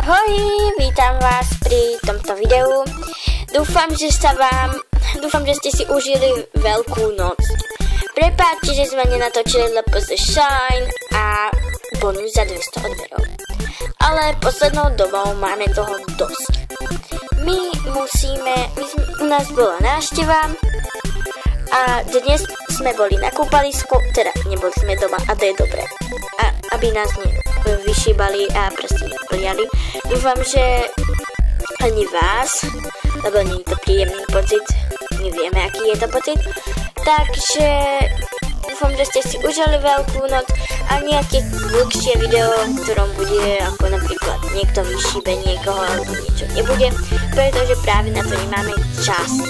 Ahoj, vítam vás pri tomto videu. Dúfam, že ste si užili Veľkú noc. Prepáčte, že sme nenatočili LPZ Shine a bonus za 200 odberov. Ale poslednou dobou máme toho dosť. U nás bola návšteva a dnes sme boli na kúpalisku, teda neboli sme doma a to je dobré. A aby nás nevyšíbali a proste neplňali. Dúfam, že ani vás, lebo nie je to príjemný pocit, my vieme, aký je to pocit. Takže dúfam, že ste si užili Veľkú noc a nejaké dlhšie video, v ktorom bude ako napríklad niekto vyšíbe niekoho alebo niečo nebude, pretože práve na to nemáme čas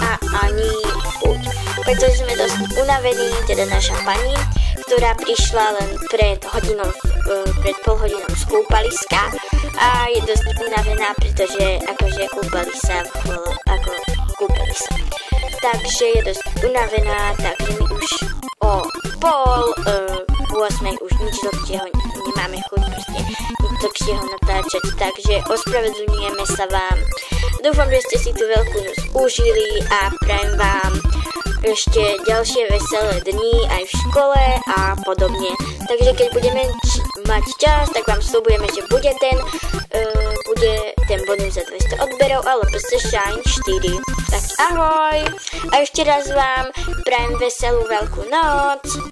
a ani chuť. Pretože sme dosť unavení, teda naša pani, ktorá prišla len pred pol hodinou z kúpaliska a je dosť unavená, pretože akože kúpali sa. Takže je dosť unavená, takže my už o 7:30 už nič dlhšieho nemáme chuť proste nič dlhšieho natáčať, takže ospravedlňujeme sa vám. Dúfam, že ste si tú Veľkú noc užili a prajem vám ešte ďalšie veselé dni aj v škole a podobne. Takže keď budeme mať čas, tak vám sľubujeme, že bude ten bonus za 200 odberov a LPZ Shine 4. Tak ahoj! A ešte raz vám prajem veselú Veľkú noc.